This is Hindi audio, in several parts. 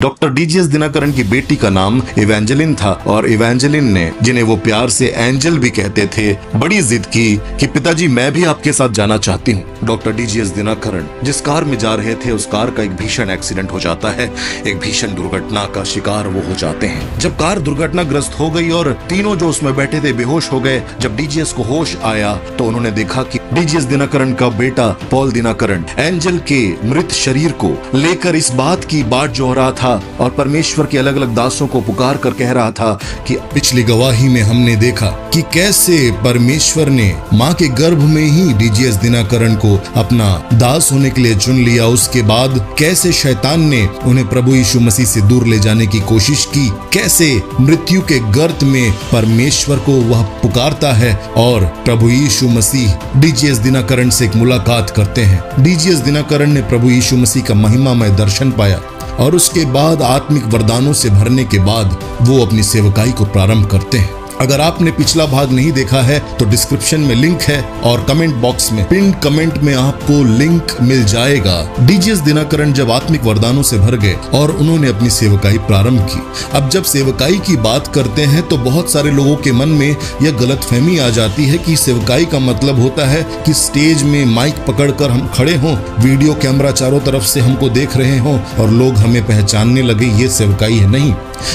डॉक्टर डीजीएस दिनकरन की बेटी का नाम इवेंजेलिन था और इवेंजेलिन ने, जिन्हें वो प्यार से एंजल भी कहते थे, बड़ी जिद की कि पिताजी मैं भी आपके साथ जाना चाहती हूँ। डॉक्टर डीजीएस दिनकरन जिस कार में जा रहे थे उस कार का एक भीषण एक्सीडेंट हो जाता है। एक भीषण दुर्घटना का शिकार वो हो जाते हैं। जब कार दुर्घटनाग्रस्त हो गई और तीनों जो उसमें बैठे थे बेहोश हो गए, जब डीजीएस को होश आया तो उन्होंने देखा कि डीजीएस दिनकरन का बेटा पॉल दिनकरन एंजल के मृत शरीर को लेकर इस बात की बाट जोह रहा था और परमेश्वर के अलग अलग दासों को पुकार कर कह रहा था कि पिछली गवाही में हमने देखा कि कैसे परमेश्वर ने माँ के गर्भ में ही डीजीएस दिनकरन को अपना दास होने के लिए चुन लिया। उसके बाद कैसे शैतान ने उन्हें प्रभु यीशु मसीह से दूर ले जाने की कोशिश की, कैसे मृत्यु के गर्त में परमेश्वर को वह पुकारता है और प्रभु यीशु मसीह डीजीएस दिनकरन से एक मुलाकात करते हैं। डीजीएस दिनकरन ने प्रभु यीशु मसीह का महिमामय दर्शन पाया और उसके बाद आत्मिक वरदानों से भरने के बाद वो अपनी सेवकाई को प्रारंभ करते हैं। अगर आपने पिछला भाग नहीं देखा है तो डिस्क्रिप्शन में लिंक है और कमेंट बॉक्स में पिन कमेंट में आपको लिंक मिल जाएगा। डीजीएस दिनकरन जब आत्मिक वरदानों से भर गए और उन्होंने अपनी सेवकाई प्रारंभ की। अब जब सेवकाई की बात करते हैं तो बहुत सारे लोगों के मन में यह गलतफहमी आ जाती है कि सेवकाई का मतलब होता है कि स्टेज में माइक पकड़कर हम खड़े हों, वीडियो कैमरा चारों तरफ से हमको देख रहे हों और लोग हमें पहचानने लगे, ये सेवकाई है। नहीं,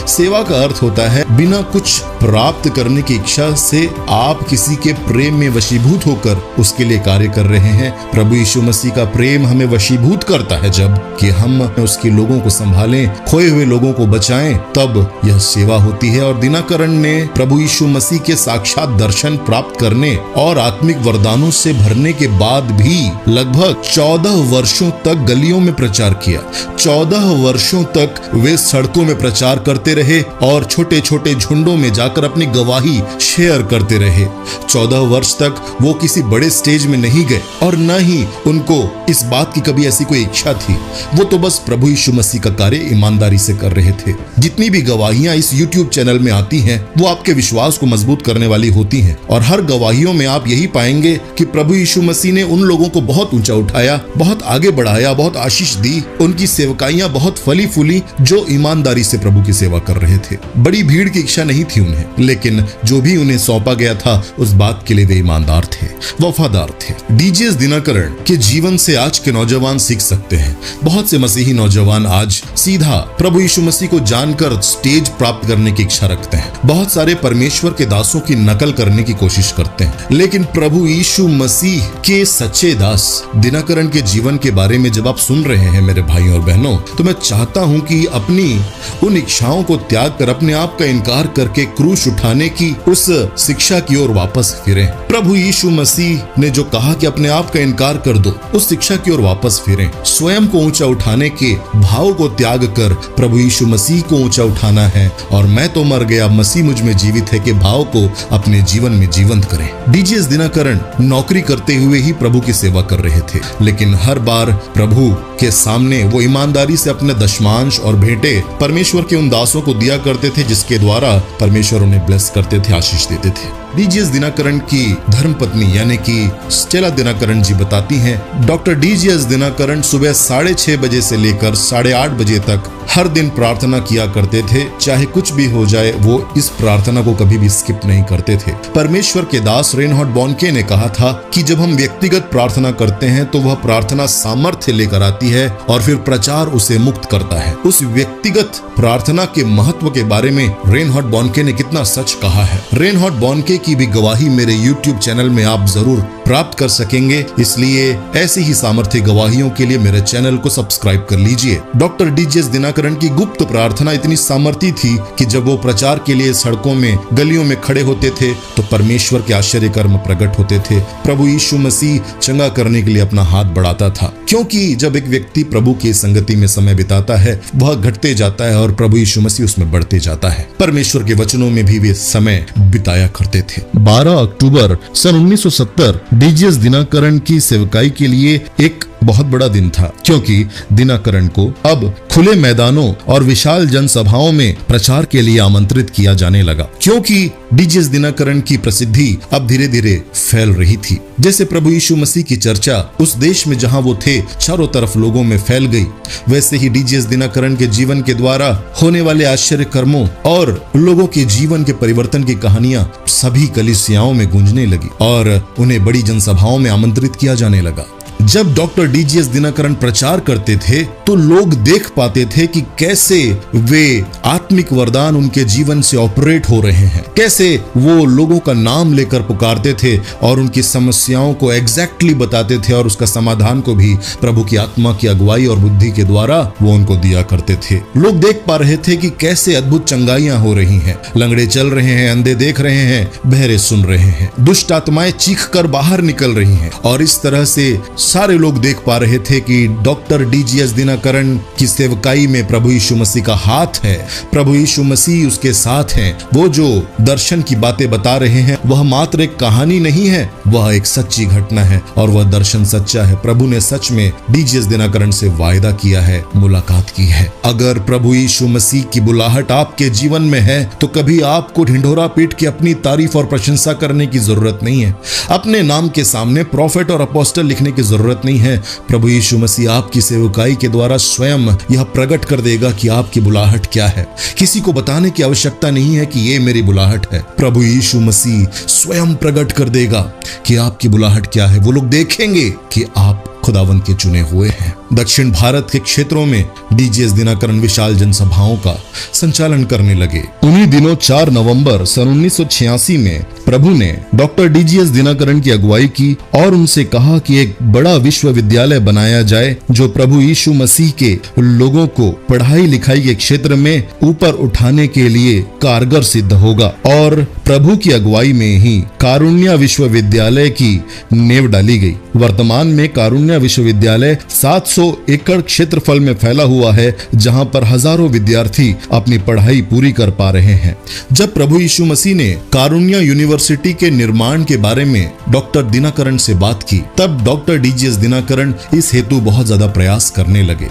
सेवा का अर्थ होता है बिना कुछ प्राप्त करने की इच्छा से आप किसी के प्रेम में वशीभूत होकर उसके लिए कार्य कर रहे हैं। प्रभु यीशु मसीह का प्रेम हमें वशीभूत करता है जब कि हम उसके लोगों को संभालें, खोए हुए लोगों को बचाएं, तब यह सेवा होती है। और दिनकरन ने प्रभु यीशु मसीह के साक्षात दर्शन प्राप्त करने और आत्मिक वरदानों से भरने के बाद भी लगभग 14 वर्षों तक गलियों में प्रचार किया। 14 वर्षों तक वे सड़कों में प्रचार करते रहे और छोटे छोटे झुंडों में जाकर अपनी गवाही शेयर करते रहे। 14 वर्ष तक वो किसी बड़े स्टेज में नहीं गए और न ही उनको इस बात की कभी ऐसी कोई इच्छा थी। वो तो बस प्रभु यीशु मसीह का कार्य ईमानदारी से कर रहे थे। जितनी भी गवाहियां इस YouTube चैनल में आती हैं वो आपके विश्वास को मजबूत करने वाली होती हैं और हर गवाहियों में आप यही पाएंगे कि प्रभु यीशु मसीह ने उन लोगों को बहुत ऊंचा उठाया, बहुत आगे बढ़ाया, बहुत आशीष दी। उनकी सेवकाइयां बहुत फली फूली जो ईमानदारी से प्रभु की सेवा कर रहे थे। बड़ी भीड़ की इच्छा नहीं थी उन्हें, लेकिन जो भी उन्हें सौंपा गया था उस बात के लिए वे ईमानदार थे, वफादार थे। डीजीएस दिनकरन के जीवन से आज के नौजवान सीख सकते हैं। बहुत से मसीही नौजवान आज सीधा प्रभु यीशु मसीह को जानकर स्टेज प्राप्त करने की इच्छा रखते हैं। बहुत सारे परमेश्वर के दासों की नकल करने की कोशिश करते हैं, लेकिन प्रभु यीशु मसीह के सच्चे दास दिनकरन के जीवन के बारे में जब आप सुन रहे हैं मेरे भाइयों और बहनों, तो मैं चाहता हूं कि अपनी उन इच्छाओं को त्याग कर अपने आप का इनकार करके क्रूस उठाने की उस शिक्षा की ओर वापस फिरें। प्रभु यीशु मसीह ने जो कहा कि अपने आप का इनकार कर दो, उस शिक्षा की ओर वापस फिरें। स्वयं को ऊंचा उठाने के भाव को त्याग कर प्रभु यीशु मसीह को ऊंचा उठाना है और मैं तो मर गया, मसीह मुझ में जीवित है के भाव को अपने जीवन में जीवंत करें। डीजीएस दिनकरन नौकरी करते हुए ही प्रभु की सेवा कर रहे थे, लेकिन हर बार प्रभु के सामने वो ईमानदारी से अपने दशमांश और भेंटे परमेश्वर के उन दासों को दिया करते थे जिसके द्वारा परमेश्वर उन्हें ब्लेस करते थे, आशीष देते थे। डीजीएस दिनकरन की धर्मपत्नी यानी कि स्टेला दिनकरन जी बताती हैं, डॉक्टर डीजीएस दिनकरन सुबह 6:30 बजे से लेकर 8:30 बजे तक हर दिन प्रार्थना किया करते थे। चाहे कुछ भी हो जाए वो इस प्रार्थना को कभी भी स्किप नहीं करते थे। परमेश्वर के दास रेनहार्ड बॉनके ने कहा था कि जब हम व्यक्तिगत प्रार्थना करते हैं तो वह प्रार्थना सामर्थ्य लेकर आती है और फिर प्रचार उसे मुक्त करता है। उस व्यक्तिगत प्रार्थना के महत्व के बारे में रेनहार्ड बॉनके ने कितना सच कहा है। रेनहार्ड बॉनके की भी गवाही मेरे YouTube चैनल में आप जरूर प्राप्त कर सकेंगे, इसलिए ऐसी ही सामर्थ्य गवाहियों के लिए मेरे चैनल को सब्सक्राइब कर लीजिए। डॉक्टर डीजीएस दिनकरन की गुप्त प्रार्थना इतनी सामर्थ्य थी कि जब वो प्रचार के लिए सड़कों में गलियों में खड़े होते थे तो परमेश्वर के आश्चर्य कर्म प्रकट होते थे। प्रभु यीशु मसीह चंगा करने के लिए अपना हाथ बढ़ाता था, क्योंकि जब एक व्यक्ति प्रभु की संगति में समय बिताता है वह घटते जाता है और प्रभु यीशु मसीह उसमें बढ़ते जाता है। परमेश्वर के वचनों में भी वे समय बिताया करते थे। 12 अक्टूबर सन 1970 डीजीएस दिनकरन की सेवकाई के लिए एक बहुत बड़ा दिन था, क्योंकि दिनकरन को अब खुले मैदानों और विशाल जनसभाओं में प्रचार के लिए आमंत्रित किया जाने लगा, क्योंकि डीजीएस दिनकरन की प्रसिद्धि अब धीरे धीरे फैल रही थी। जैसे प्रभु यीशु मसीह की चर्चा उस देश में जहां वो थे चारों तरफ लोगों में फैल गई, वैसे ही डीजीएस दिनकरन के जीवन के द्वारा होने वाले आश्चर्य कर्मों और लोगों के जीवन के परिवर्तन की कहानियां सभी कलीसियाओं में गूंजने लगी और उन्हें बड़ी जनसभाओं में आमंत्रित किया जाने लगा। जब डॉक्टर डीजीएस दिनकरन प्रचार करते थे तो लोग देख पाते थे कि कैसे वे आत्मिक वरदान उनके जीवन से ऑपरेट हो रहे हैं, कैसे वो लोगों का नाम लेकर पुकारते थे और उनकी समस्याओं को एग्जैक्टली बताते थे और उसका समाधान को भी प्रभु की आत्मा की अगुवाई और बुद्धि के द्वारा वो उनको दिया करते थे। लोग देख पा रहे थे कि कैसे अद्भुत चंगाइयां हो रही हैं, लंगड़े चल रहे हैं, अंधे देख रहे हैं, बहरे सुन रहे हैं, दुष्ट आत्माएं चीख कर बाहर निकल रही हैं और इस तरह से सारे लोग देख पा रहे थे कि डॉक्टर डीजीएस दिनकरन की सेवकाई में प्रभु यीशु मसीह का हाथ है, प्रभु यीशु मसीह उसके साथ हैं। वो जो दर्शन की बातें बता रहे हैं वह मात्र एक कहानी नहीं है, वह एक सच्ची घटना है और वह दर्शन सच्चा है। प्रभु ने सच में डीजीएस दिनकरन से वायदा किया है, मुलाकात की है। अगर प्रभु यीशु मसीह की बुलाहट आपके जीवन में है तो कभी आपको ढिंढोरा पीट के अपनी तारीफ और प्रशंसा करने की जरूरत नहीं है, अपने नाम के सामने प्रॉफेट और अपोस्टल लिखने की जरूरत नहीं है। प्रभु यीशु मसीह आपकी सेवकाई के द्वारा स्वयं यह प्रकट कर देगा कि आपकी बुलाहट क्या है। किसी को बताने की आवश्यकता नहीं है कि ये मेरी बुलाहट है, प्रभु यीशु मसीह स्वयं प्रकट कर देगा कि आपकी बुलाहट क्या है। वो लोग देखेंगे कि आप खुदावंद के चुने हुए हैं। दक्षिण भारत के क्षेत्रों में डीजीएस दिनकरन विशाल जनसभाओं का संचालन करने लगे। उन्हीं दिनों 4 नवंबर सन 1986 में प्रभु ने डॉक्टर डीजीएस दिनकरन की अगुवाई की और उनसे कहा कि एक बड़ा विश्वविद्यालय बनाया जाए जो प्रभु यीशु मसीह के लोगों को पढ़ाई लिखाई के क्षेत्र में ऊपर उठाने के लिए कारगर सिद्ध होगा। और प्रभु की अगुवाई में ही कारुण्य विश्वविद्यालय की नींव डाली गई। वर्तमान में कारुण्य विश्वविद्यालय 700 एकड़ क्षेत्रफल में फैला हुआ है, जहां पर हजारों विद्यार्थी अपनी पढ़ाई पूरी कर पा रहे हैं। जब प्रभु यीशु मसीह ने कारुण्य यूनिवर्सिटी के निर्माण के बारे में डॉक्टर दिनकरन से बात की, तब डॉक्टर डीजीएस दिनकरन इस हेतु बहुत ज्यादा प्रयास करने लगे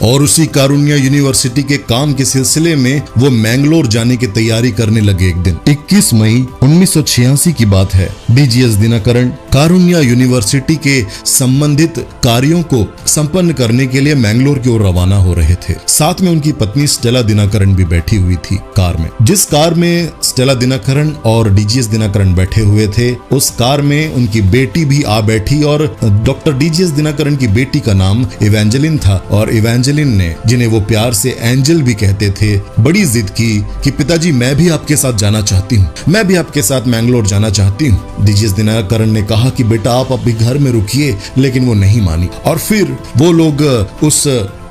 और उसी कारुण्य यूनिवर्सिटी के काम के सिलसिले में वो मैंगलोर जाने की तैयारी करने लगे। एक दिन 21 मई 1986 की बात है। डीजीएस दिनकरन कारुण्य यूनिवर्सिटी के संबंधित कार्यों को संपन्न करने के लिए मैंगलोर की ओर रवाना हो रहे थे। साथ में उनकी पत्नी स्टेला दिनकरन भी बैठी हुई थी कार में। जिस कार में स्टेला दिनकरन और डीजीएस दिनकरन बैठे हुए थे, उस कार में उनकी बेटी भी आ बैठी और डॉक्टर डीजीएस दिनकरन की बेटी का नाम इवेंजेलिन था और इवेंजेलिन ने, जिन्हें वो प्यार से एंजल भी कहते थे, बड़ी जिद की कि पिताजी मैं भी आपके साथ जाना चाहती हूँ, मैं भी आपके साथ मैंगलोर जाना चाहती हूँ। डीजीएस दिनकरन ने कहा कि बेटा आप अपने घर में रुकिए, लेकिन वो नहीं मानी और फिर वो लोग उस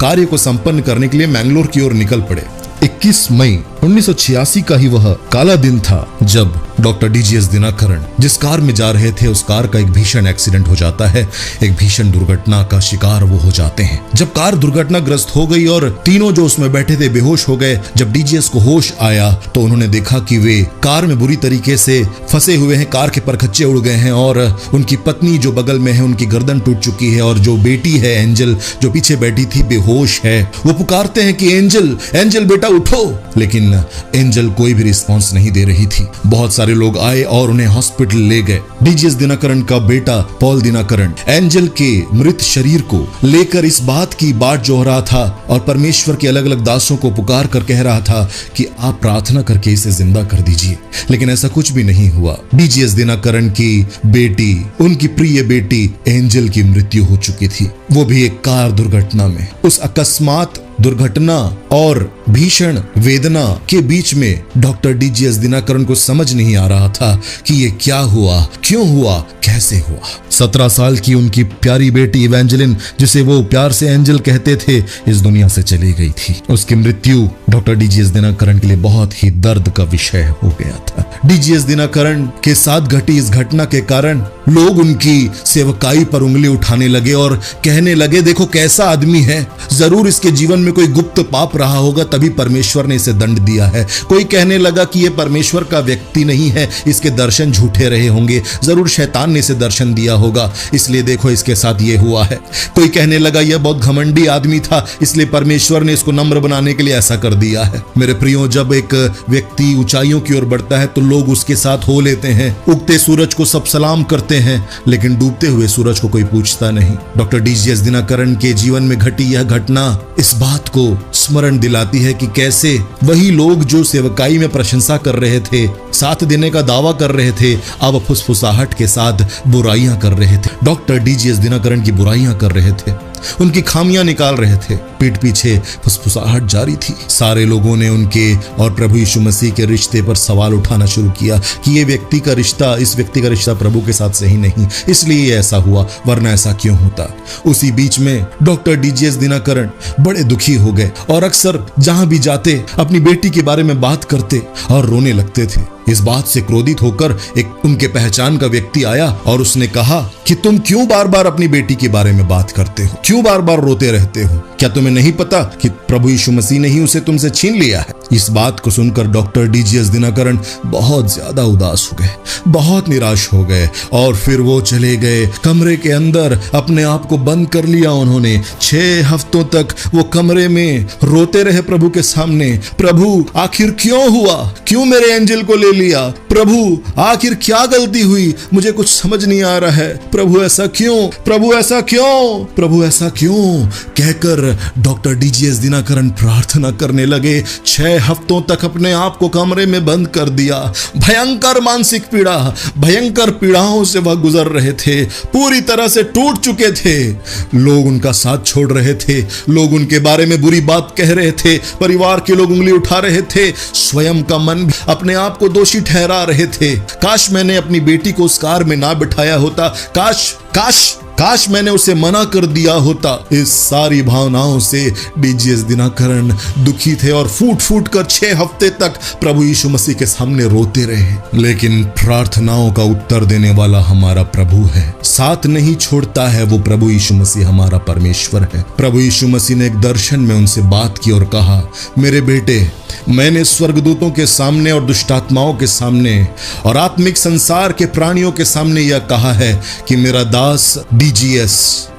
कार्य को संपन्न करने के लिए मैंगलोर की ओर निकल पड़े। 21 मई 1986 का ही वह काला दिन था जब डॉक्टर डीजीएस दिनकरन जिस कार में जा रहे थे, उस कार का एक भीषण एक्सीडेंट हो जाता है। एक भीषण दुर्घटना का शिकार वो हो जाते हैं। जब कार दुर्घटनाग्रस्त हो गई और तीनों जो उसमें बैठे थे बेहोश हो गए, जब डीजीएस को होश आया तो उन्होंने देखा कि वे कार में बुरी तरीके से फंसे हुए हैं, कार के परखच्चे उड़ गए हैं और उनकी पत्नी जो बगल में है उनकी गर्दन टूट चुकी है और जो बेटी है एंजल जो पीछे बैठी थी बेहोश है। वो पुकारते हैं कि एंजल, एंजल बेटा उठो, लेकिन एंजल कोई भी रिस्पॉन्स नहीं दे रही थी। बहुत सारे लोग आए और उन्हें हॉस्पिटल ले गए। डीजीएस दिनकरन का बेटा पॉल दिनकरन एंजल के मृत शरीर को लेकर इस बात की बाट जोह रहा था और परमेश्वर के अलग अलग दासों को पुकार कर कह रहा था कि आप प्रार्थना करके इसे जिंदा कर दीजिए, लेकिन ऐसा कुछ भी नहीं हुआ। डीजीएस दिनकरन की बेटी, उनकी प्रिय बेटी एंजल की मृत्यु हो चुकी थी, वो भी एक कार दुर्घटना में। उस अकस्मात दुर्घटना और भीषण वेदना के बीच में डॉक्टर डीजीएस दिनकरन को समझ नहीं आ रहा था कि ये क्या हुआ, क्यों हुआ, कैसे हुआ। 17 साल की उनकी प्यारी बेटी इवेंजेलिन, जिसे वो प्यार से एंजल कहते थे, इस दुनिया से चली गई थी। उसकी मृत्यु डॉक्टर डीजीएस दिनकरन के लिए बहुत ही दर्द का विषय हो गया था। डीजीएस दिनकरन के साथ घटी इस घटना के कारण लोग उनकी सेवकाई पर उंगली उठाने लगे और कहने लगे, देखो कैसा आदमी है, जरूर इसके जीवन में इसमें कोई गुप्त पाप रहा होगा, तभी परमेश्वर ने इसे दंड दिया है। कोई कहने लगा कि यह परमेश्वर का व्यक्ति नहीं है, इसके दर्शन झूठे रहे होंगे, जरूर शैतान ने इसे दर्शन दिया होगा, इसलिए देखो इसके साथ ये हुआ है। कोई कहने लगा यह बहुत घमंडी आदमी था, इसलिए परमेश्वर ने इसको नम्र बनाने के लिए ऐसा कर दिया है। मेरे प्रियो, जब एक व्यक्ति ऊंचाइयों की ओर बढ़ता है तो लोग उसके साथ हो लेते हैं। उगते सूरज को सब सलाम करते हैं, लेकिन डूबते हुए सूरज को कोई पूछता नहीं। डॉक्टर डीजीएस दिनकरन के जीवन में घटी यह घटना इस बात को स्मरण दिलाती है कि कैसे वही लोग जो सेवकाई में प्रशंसा कर रहे थे, साथ देने का दावा कर रहे थे, अब फुसफुसाहट के साथ बुराइयां कर रहे थे। डॉक्टर डीजीएस दिनकरन की बुराइयां कर रहे थे, उनकी खामियां निकाल रहे थे, पीठ पीछे फुसफुसाहट जारी थी। सारे लोगों ने उनके और प्रभु यीशु मसीह के रिश्ते पर सवाल उठाना शुरू किया कि इस व्यक्ति का रिश्ता प्रभु के साथ सही नहीं, इसलिए ऐसा हुआ, वरना ऐसा क्यों होता। उसी बीच में डॉक्टर डीजीएस दिनकरन बड़े दुखी हो गए और अक्सर जहां भी जाते अपनी बेटी के बारे में बात करते और रोने लगते थे। इस बात से क्रोधित होकर एक उनके पहचान का व्यक्ति आया और उसने कहा कि तुम क्यों बार बार अपनी बेटी के बारे में बात करते हो, क्यों बार बार रोते रहते हो? क्या तुम्हें नहीं पता कि प्रभु यीशु मसीह ने ही उसे तुमसे छीन लिया है? इस बात को सुनकर डॉक्टर डीजीएस दिनकरन बहुत ज्यादा उदास हो गए, बहुत निराश हो गए और फिर वो चले गए कमरे के अंदर, अपने आप को बंद कर लिया उन्होंने। 6 हफ्तों तक वो कमरे में रोते रहे प्रभु के सामने। प्रभु आखिर क्यों हुआ, क्यों मेरे एंजल को ले लिया? प्रभु आखिर क्या गलती हुई, मुझे कुछ समझ नहीं आ रहा है। प्रभु ऐसा क्यों, प्रभु ऐसा क्यों, प्रभु ऐसा क्यों कहकर डॉक्टर डीजीएस दिनकरन प्रार्थना करने लगे। 6 हफ्तों तक अपने आप को कमरे में बंद कर दिया। भयंकर मानसिक पीड़ा, भयंकर पीड़ाओं से वह गुजर रहे थे, पूरी तरह से टूट चुके थे। लोग उनका साथ छोड़ रहे थे, लोग उनके बारे में बुरी बात कह रहे थे, परिवार के लोग उंगली उठा रहे थे, स्वयं का मन अपने आप को दोषी ठहरा रहे थे। काश मैंने अपनी बेटी को उस कार में ना बिठाया होता, काश मैंने उसे मना कर दिया होता। इस सारी भावनाओं से डीजीएस दिनकरन दुखी थे और फूट फूट कर 6 हफ्ते तक प्रभु यीशु मसीह के सामने रोते रहे। लेकिन प्रार्थनाओं का उत्तर देने वाला हमारा प्रभु है, साथ नहीं छोड़ता है वो प्रभु यीशु मसीह, हमारा परमेश्वर है। प्रभु यीशु मसीह ने एक दर्शन में उनसे बात की और कहा, मेरे बेटे, मैंने स्वर्गदूतों के सामने और दुष्टात्माओं के सामने और आत्मिक संसार के प्राणियों के सामने यह कहा है कि मेरा दास डीजीएस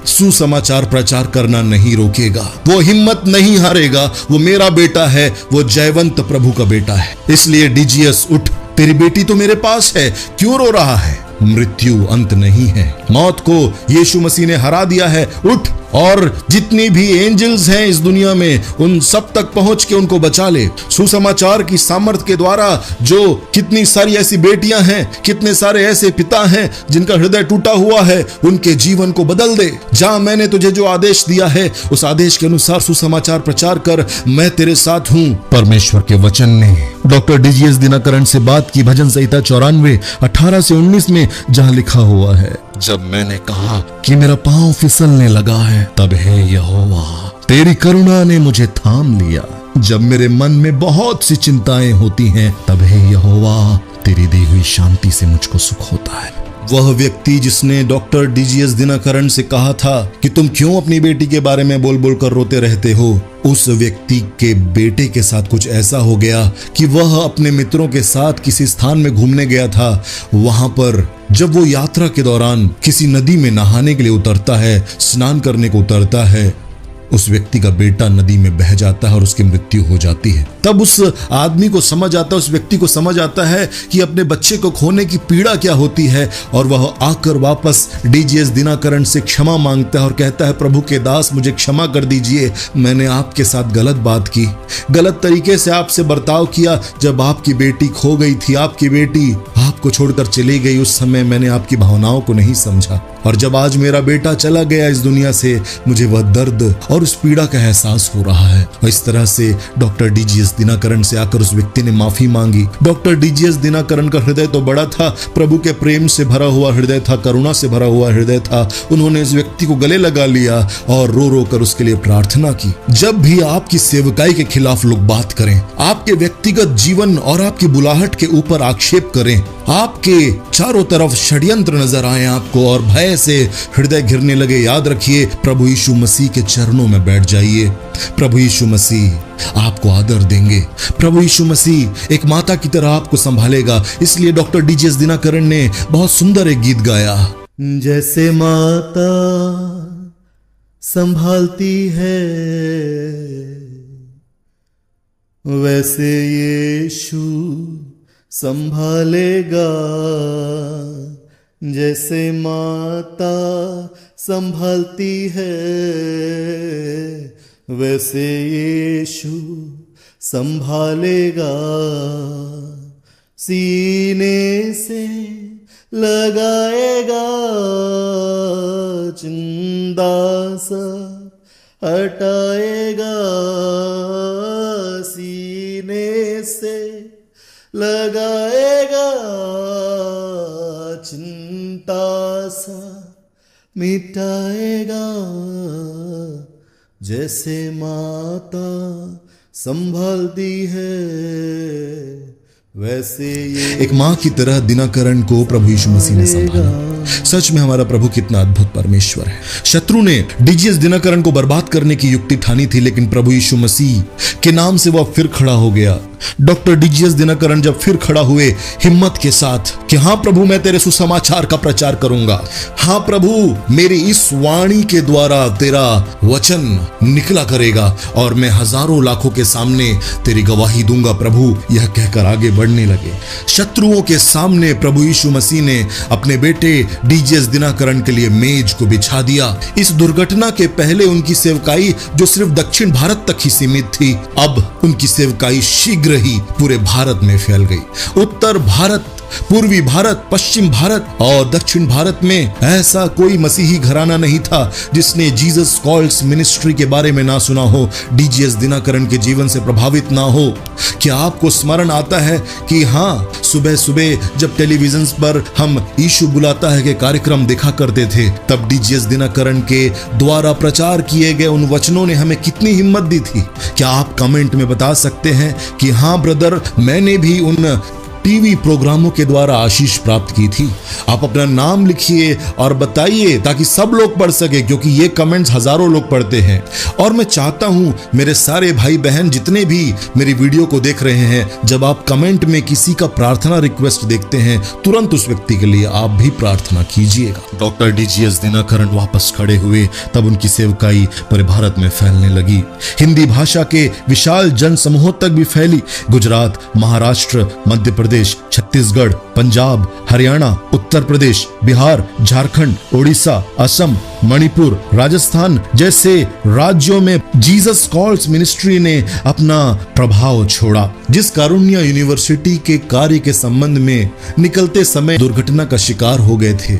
सुसमाचार प्रचार करना नहीं रोकेगा, वो हिम्मत नहीं हारेगा, वो मेरा बेटा है, वो जयवंत प्रभु का बेटा है। इसलिए डीजीएस उठ, तेरी बेटी तो मेरे पास है, क्यों रो रहा है? मृत्यु अंत नहीं है, मौत को यीशु मसीह ने हरा दिया है। उठ और जितनी भी एंजल्स हैं इस दुनिया में, उन सब तक पहुंच के उनको बचा ले। सुसमाचार की सामर्थ के द्वारा जो कितनी सारी ऐसी बेटियां हैं, कितने सारे ऐसे पिता हैं जिनका हृदय टूटा हुआ है, उनके जीवन को बदल दे। जा, मैंने तुझे जो आदेश दिया है उस आदेश के अनुसार सुसमाचार प्रचार कर, मैं तेरे साथ हूं। परमेश्वर के वचन ने डॉक्टर डीजीएस दिनकरन से बात की भजन संहिता 94 18 से 19 में, जहां लिखा हुआ है, जब मैंने कहा कि मेरा पांव फिसलने लगा है, तब हे यहोवा तेरी करुणा ने मुझे थाम लिया। जब मेरे मन में बहुत सी चिंताएं होती हैं, तब हे यहोवा तेरी दी हुई शांति से मुझको सुख होता है। वह व्यक्ति जिसने डॉक्टर डीजीएस दिनकरन से कहा था कि तुम क्यों अपनी बेटी के बारे में बोल बोल कर रोते रहते हो, उस व्यक्ति के बेटे के साथ कुछ ऐसा हो गया कि वह अपने मित्रों के साथ किसी स्थान में घूमने गया था। वहां पर जब वो यात्रा के दौरान किसी नदी में नहाने के लिए उतरता है, स्नान करने को उतरता है, उस व्यक्ति का बेटा नदी में बह जाता है और उसकी मृत्यु हो जाती है। तब उस आदमी को समझ आता है, उस व्यक्ति को समझ आता है कि अपने बच्चे को खोने की पीड़ा क्या होती है, और वह आकर वापस डीजीएस दिनकरन से क्षमा मांगता है और कहता है, प्रभु के दास, मुझे क्षमा कर दीजिए, मैंने आपके साथ गलत बात की, गलत तरीके से आपसे बर्ताव किया। जब आपकी बेटी खो गई थी, आपकी बेटी आपको छोड़कर चली गई, उस समय मैंने आपकी भावनाओं को नहीं समझा, और जब आज मेरा बेटा चला गया इस दुनिया से, मुझे वह दर्द और उस पीड़ा का एहसास हो रहा है। और इस तरह से डॉक्टर डीजीएस दिनकरन से आकर उस व्यक्ति ने माफी मांगी। डॉक्टर डीजीएस दिनकरन का हृदय तो बड़ा था, प्रभु के प्रेम से भरा हुआ हृदय था, करुणा से भरा हुआ हृदय था। उन्होंने इस व्यक्ति को गले लगा लिया और रो रो कर उसके लिए प्रार्थना की। जब भी आपकी सेवकाई के खिलाफ लोग बात करें, आपके व्यक्तिगत जीवन और आपकी बुलाहट के ऊपर आक्षेप करें, आपके चारों तरफ षड्यंत्र नजर आए आपको और भय भय से हृदय घिरने लगे, याद रखिए प्रभु यीशु मसीह के चरणों में बैठ जाइए। प्रभु यीशु मसीह आपको आदर देंगे। प्रभु यीशु मसीह एक माता की तरह आपको संभालेगा। इसलिए डॉक्टर डीजीएस दिनकरन ने बहुत सुंदर एक गीत गाया, जैसे माता संभालती है वैसे यीशु संभालेगा। जैसे माता संभालती है वैसे यीशु संभालेगा। सीने से लगाएगा, चिंता सा हटाएगा। सीने से लगाएगा, चिंता सा मिटाएगा। जैसे माता संभालती है वैसे ये एक माँ की तरह दिनकरन को प्रभु यीशु मसीह ने संभाला। सच में हमारा प्रभु कितना अद्भुत परमेश्वर है। शत्रु ने डीजीएस दिनकरन को बर्बाद करने की युक्ति ठानी थी, लेकिन प्रभु यीशु मसीह के नाम से वह फिर खड़ा हो गया। डॉक्टर डीजीएस दिनकरन जब फिर खड़ा हुए हिम्मत के साथ कि हाँ प्रभु, मैं तेरे सुसमाचार का प्रचार करूंगा। हाँ प्रभु, मेरी इस वाणी के द्वारा तेरा वचन निकला करेगा और मैं हजारों लाखों के सामने तेरी गवाही दूंगा। प्रभु यह कहकर आगे बढ़ने लगे। शत्रुओं के सामने प्रभु यीशु मसीह ने अपने बेटे डीजीएस दिनकरन के लिए मेज को बिछा दिया। इस दुर्घटना के पहले उनकी सेवकाई जो सिर्फ दक्षिण भारत तक ही सीमित थी, अब उनकी सेवकाई शीघ्र ही पूरे भारत में फैल गई। उत्तर भारत, पूर्वी भारत, पश्चिम भारत और दक्षिण भारत में ऐसा कोई मसीही घराना नहीं था जिसने जीसस कॉल्स मिनिस्ट्री के बारे में ना सुना हो, डीजीएस दिनकरन के जीवन से प्रभावित ना हो। क्या आपको स्मरण आता है कि हाँ, सुबह सुबह जब टेलीविजन पर हम यीशु बुलाता है के कार्यक्रम देखा करते थे, तब डीजीएस दिनकरन के द्वारा प्रचार किए गए उन वचनों ने हमें कितनी हिम्मत दी थी। क्या आप कमेंट में बता सकते हैं कि हाँ ब्रदर, मैंने भी उन टीवी प्रोग्रामों के द्वारा आशीष प्राप्त की थी? आप अपना नाम लिखिए और बताइए ताकि सब लोग पढ़ सके, क्योंकि ये कमेंट्स हजारों लोग पढ़ते हैं। और मैं चाहता हूं मेरे सारे भाई बहन जितने भी मेरी वीडियो को देख रहे हैं, जब आप कमेंट में किसी का प्रार्थना रिक्वेस्ट देखते हैं, तुरंत उस व्यक्ति के लिए आप भी प्रार्थना कीजिएगा। डॉक्टर डीजीएस दिनकरन वापस खड़े हुए, तब उनकी सेवकाई पूरे भारत में फैलने लगी। हिंदी भाषा के विशाल जन समूहों तक भी फैली। गुजरात, महाराष्ट्र, मध्य प्रदेश, छत्तीसगढ़, पंजाब, हरियाणा, उत्तर प्रदेश, बिहार, झारखंड, ओडिशा, असम, मणिपुर, राजस्थान जैसे राज्यों में जीसस कॉल्स मिनिस्ट्री ने अपना प्रभाव छोड़ा। जिस कारुण्य यूनिवर्सिटी के कार्य के संबंध में निकलते समय दुर्घटना का शिकार हो गए थे,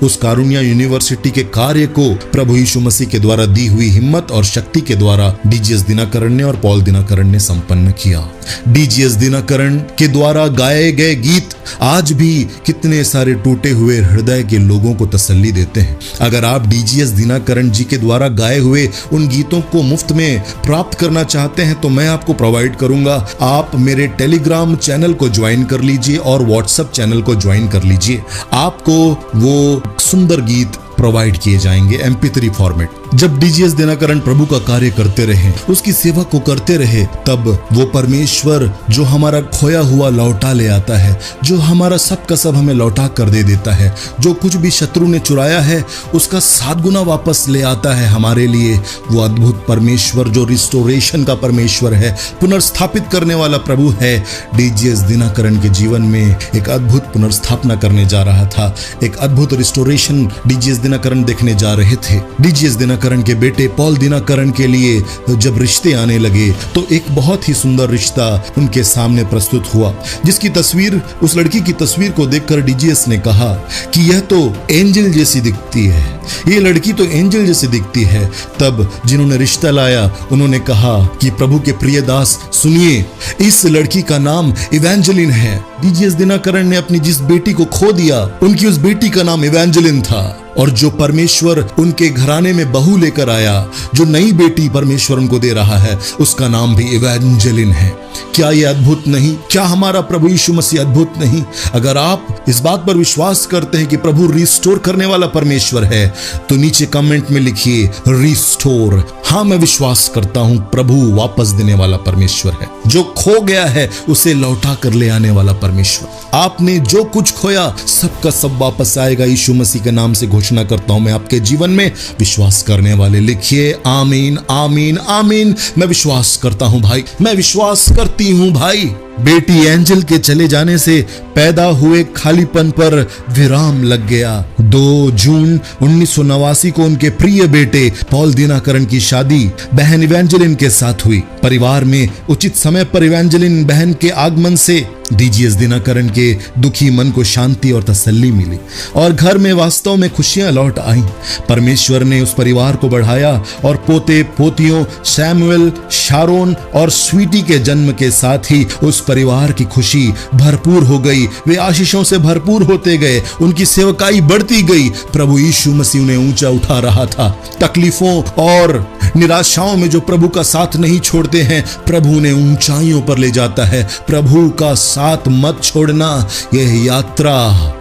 उस कारुण्य यूनिवर्सिटी के कार्य को प्रभु यीशु मसीह के द्वारा दी हुई हिम्मत और शक्ति के द्वारा डीजीएस दिनकरन ने और पॉल दिनकरन ने संपन्न किया। डीजीएस दिनकरन के द्वारा गाए गए गीत आज भी कितने सारे टूटे हुए हृदय के लोगों को तसल्ली देते हैं। अगर आप डीजीएस दिनकरन जी के द्वारा गाए हुए उन गीतों को मुफ्त में प्राप्त करना चाहते हैं तो मैं आपको प्रोवाइड करूंगा। आप मेरे टेलीग्राम चैनल को ज्वाइन कर लीजिए और व्हाट्सएप चैनल को ज्वाइन कर लीजिए। आपको वो सुंदर गीत प्रोवाइड किए जाएंगे MP3 फॉर्मेट। जब डीजीएस दिनकरन प्रभु का कार्य करते रहे, उसकी सेवा को करते रहे, तब वो परमेश्वर जो हमारा खोया हुआ लौटा ले आता है, जो हमारा सब का सब हमें लौटा कर दे देता है, जो कुछ भी शत्रु ने चुराया है उसका 7 गुना वापस ले आता है हमारे लिए, वो अद्भुत परमेश्वर जो रिस्टोरेशन का परमेश्वर है, पुनर्स्थापित करने वाला प्रभु है, डीजीएस दिनकरन के जीवन में एक अद्भुत पुनर्स्थापना करने जा रहा था। एक अद्भुत रिस्टोरेशन डीजीएस दिनकरन देखने जा रहे थे। डीजीएस दिनकरन के बेटे पॉल दिनकरन के लिए जब रिश्ते आने लगे तो एक बहुत ही सुंदर रिश्ता उनके सामने प्रस्तुत हुआ, जिसकी तस्वीर, उस लड़की की तस्वीर को देखकर डीजीएस ने कहा कि यह तो एंजल जैसी दिखती है, ये लड़की तो एंजल जैसी दिखती है। तब जिन्होंने रिश्ता लाया उन्होंने कहा कि प्रभु के प्रिय दास सुनिए, इस लड़की का नाम इवेंजेलिन है। डीजीएस दिनकरन ने अपनी जिस बेटी को खो दिया, उनकी उस बेटी का नाम इवेंजेलिन था। और जो परमेश्वर उनके घराने में बहू लेकर आया, जो नई बेटी परमेश्वर उनको दे रहा है, उसका नाम भी इवेंजेलिन है। क्या ये अद्भुत नहीं? क्या हमारा प्रभु यीशु मसीह अद्भुत नहीं? अगर आप इस बात पर विश्वास करते हैं कि प्रभु रिस्टोर करने वाला परमेश्वर है, तो नीचे कमेंट में लिखिए रिस्टोर। हाँ, मैं विश्वास करता हूं प्रभु वापस देने वाला परमेश्वर है, जो खो गया है उसे लौटा कर ले आने वाला परमेश्वर। आपने जो कुछ खोया सबका सब वापस आएगा। यीशु मसीह के नाम से घोषणा करता हूं मैं आपके जीवन में। विश्वास करने वाले लिखिए आमीन, आमीन, आमीन। मैं विश्वास करता हूं भाई, मैं विश्वास करती हूं भाई। बेटी एंजल के चले जाने से पैदा हुए खालीपन पर विराम लग गया। 2 जून 1989 को उनके प्रिय बेटे पॉल दिनाकरण की शादी बहन इवेंजेलिन के साथ हुई। परिवार में उचित समय पर इवेंजेलिन बहन के आगमन से डीजीएस दिनाकरण के दुखी मन को शांति और तसल्ली मिली और घर में वास्तव में खुशियां लौट आईं। परमेश्वर ने उस परिवार को बढ़ाया और पोते पोतियों सैमुअल, शारोन और स्वीटी के जन्म के साथ ही उस परिवार की खुशी भरपूर हो गई। वे आशीषों से भरपूर होते गए, उनकी सेवकाई बढ़ती गई। प्रभु यीशु मसीह उन्हें ऊंचा उठा रहा था। तकलीफों और निराशाओं में जो प्रभु का साथ नहीं छोड़ते हैं, प्रभु उन्हें ऊंचाइयों पर ले जाता है। प्रभु का साथ मत छोड़ना। यह यात्रा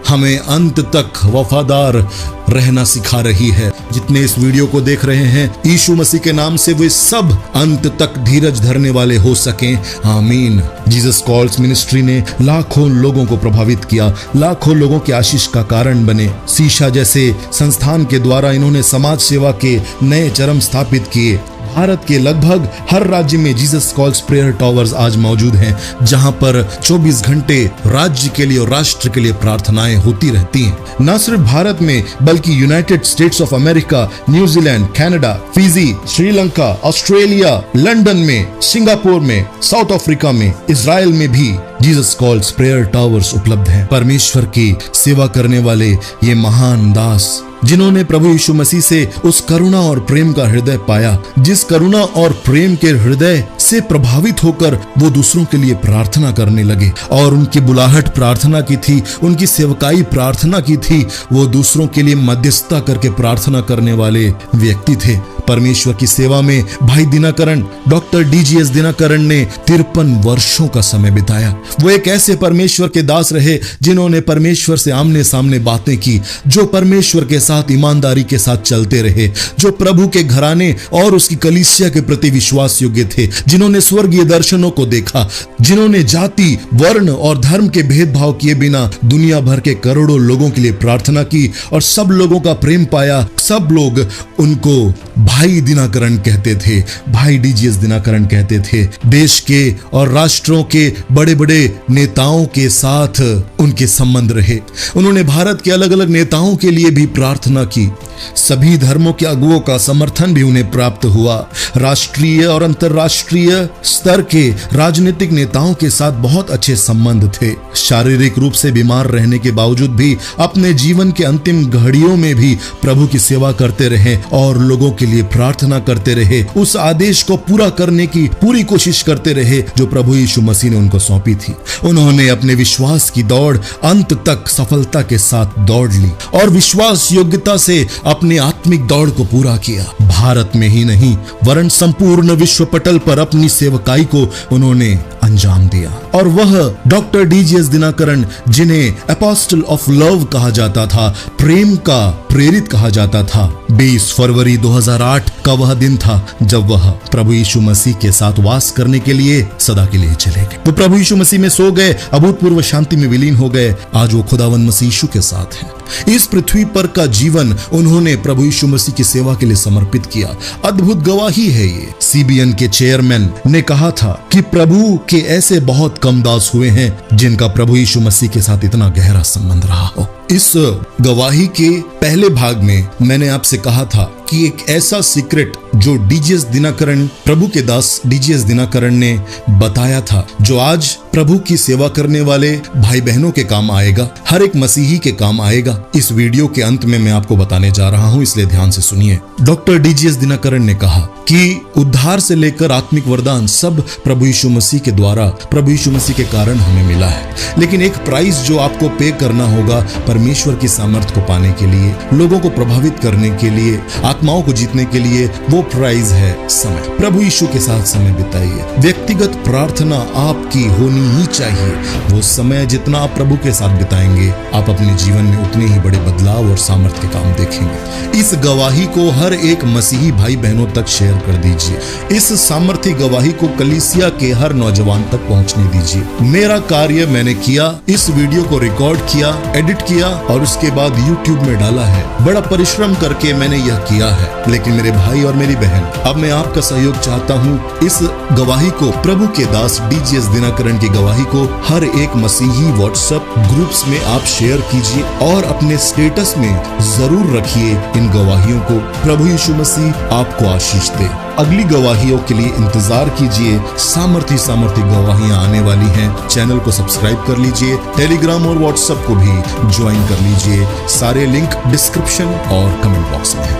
हमें अंत तक वफादार रहना सिखा रही है। जितने इस वीडियो को देख रहे हैं, यीशु मसीह के नाम से वे सब अंत तक धीरज धरने वाले हो सकें। आमीन। जीसस कॉल्स मिनिस्ट्री ने लाखों लोगों को प्रभावित किया, लाखों लोगों के आशीष का कारण बने। सीशा जैसे संस्थान के द्वारा इन्होंने समाज सेवा के नए चरम स्थापित किए। भारत के लगभग हर राज्य में जीसस कॉल्स प्रेयर टावर्स आज मौजूद हैं, जहां पर 24 घंटे राज्य के लिए और राष्ट्र के लिए प्रार्थनाएं होती रहती हैं। न सिर्फ भारत में बल्कि United states of America, New Zealand, Canada, Fiji, Sri Lanka, Australia, London में, सिंगापुर में, साउथ अफ्रीका में, इजराइल में भी जीसस कॉल्स प्रेयर टावर्स उपलब्ध हैं। परमेश्वर की सेवा करने वाले ये महान दास, जिन्होंने प्रभु यीशु मसीह से उस करुणा और प्रेम का हृदय पाया, जिस करुणा और प्रेम के हृदय से प्रभावित होकर वो दूसरों के लिए प्रार्थना करने लगे। और उनकी बुलाहट प्रार्थना की थी, उनकी सेवकाई प्रार्थना की थी। वो दूसरों के लिए मध्यस्थता करके प्रार्थना करने वाले व्यक्ति थे। परमेश्वर की सेवा में भाई दिनाकरण, डॉक्टर डीजीएस दिनाकरण ने 53 वर्षों का समय बिताया। वो एक ऐसे परमेश्वर के दास रहे जिन्होंने परमेश्वर से आमने सामने बातें की, जो परमेश्वर के साथ ईमानदारी के साथ चलते रहे, जो प्रभु के घराने और उसकी कलीसिया के प्रति विश्वास योग्य थे, जिन्होंने स्वर्गीय दर्शनों को देखा, जिन्होंने जाति, वर्ण और धर्म के भेदभाव किए बिना दुनिया भर के करोड़ों लोगों के लिए प्रार्थना की और सब लोगों का प्रेम पाया। सब लोग उनको भाई दिनाकरण कहते थे, भाई डीजीएस दिनाकरण कहते थे। देश के और राष्ट्रों के बड़े बड़े नेताओं के साथ उनके संबंध रहे। उन्होंने भारत के अलग अलग नेताओं के लिए भी प्रार्थना की। सभी धर्मों के अगुओं का समर्थन भी उन्हें प्राप्त हुआ। राष्ट्रीय और अंतर्राष्ट्रीय स्तर के राजनीतिक नेताओं के साथ बहुत अच्छे संबंध थे। शारीरिक रूप से बीमार रहने के बावजूद भी अपने जीवन के अंतिम घड़ियों में भी प्रभु की सेवा करते रहे और लोगों के लिए प्रार्थना करते रहे। उस आदेश को पूरा करने की पूरी कोशिश करते रहे जो प्रभु यीशु मसीह ने उनको सौंपी थी। उन्होंने अपने विश्वास की दौड़ अंत तक सफलता के साथ दौड़ ली और विश्वास योग्यता से अपनी आत्मिक दौड़ को पूरा किया। भारत में ही नहीं वरन संपूर्ण विश्व पटल पर अपनी सेवकाई को उन्होंने अंजाम दिया। और वह डॉक्टर डीजीएस दिनाकरण, जिन्हें एपोस्टल ऑफ लव कहा जाता था, प्रेम का प्रेरित कहा जाता था, 20 फरवरी 2008 का वह दिन था जब वह प्रभु यीशु मसीह के साथ वास करने के लिए सदा के लिए चले गए। वो प्रभु यीशु मसीह में सो गए, अभूतपूर्व शांति में विलीन हो गए। आज वो खुदावन मसीह यीशु के साथ हैं। इस पृथ्वी पर का जीवन उन्होंने प्रभु यीशु मसीह की सेवा के लिए समर्पित किया। अद्भुत गवाही है ये। सीबीएन के चेयरमैन ने कहा था कि प्रभु के ऐसे बहुत कम दास हुए हैं जिनका प्रभु यीशु मसीह के साथ इतना गहरा संबंध रहा हो। इस गवाही के पहले भाग में मैंने आपसे कहा था कि एक ऐसा सीक्रेट जो डीजीएस दिनाकरण, प्रभु के दास डीजीएस दिनाकरण ने बताया था, जो आज प्रभु की सेवा करने वाले भाई बहनों के काम आएगा, हर एक मसीही के काम आएगा। इस वीडियो के अंत में मैं आपको बताने जा रहा हूं, इसलिए ध्यान से सुनिए। डॉक्टर डीजीएस दिनाकरण ने कहा कि उद्धार से लेकर आत्मिक वरदान सब प्रभु यीशु मसीह के द्वारा, प्रभु यीशु मसीह के कारण हमें मिला है। लेकिन एक प्राइस जो आपको पे करना होगा परमेश्वर की सामर्थ्य को पाने के लिए, लोगों को प्रभावित करने के लिए, आत्माओं को जीतने के लिए वो प्राइज है समय। प्रभु यीशु के साथ समय बिताइए। व्यक्तिगत प्रार्थना आपकी होनी ही चाहिए। वो समय जितना आप प्रभु के साथ बिताएंगे, आप अपने जीवन में उतने ही बड़े बदलाव और सामर्थ्य के काम देखेंगे। इस गवाही को हर एक मसीही भाई बहनों तक शेयर कर दीजिए। इस सामर्थ्य गवाही को कलीसिया के हर नौजवान तक पहुंचने दीजिए। मेरा कार्य मैंने किया, इस वीडियो को रिकॉर्ड किया, एडिट किया और उसके बाद YouTube में डाला है। बड़ा परिश्रम करके मैंने यह किया है। लेकिन मेरे भाई और मेरी बहन, अब मैं आपका सहयोग चाहता हूँ। इस गवाही को, प्रभु के दास DGS दिनकरण की गवाही को हर एक मसीही व्हाट्सएप ग्रुप्स में आप शेयर कीजिए और अपने स्टेटस में जरूर रखिए इन गवाहियों को। प्रभु यीशु मसीह आपको आशीष दे। अगली गवाहियों के लिए इंतजार कीजिए। सामर्थी गवाहियां आने वाली हैं। चैनल को सब्सक्राइब कर लीजिए। टेलीग्राम और व्हाट्सएप को भी ज्वाइन कर लीजिए। सारे लिंक डिस्क्रिप्शन और कमेंट बॉक्स में हैं।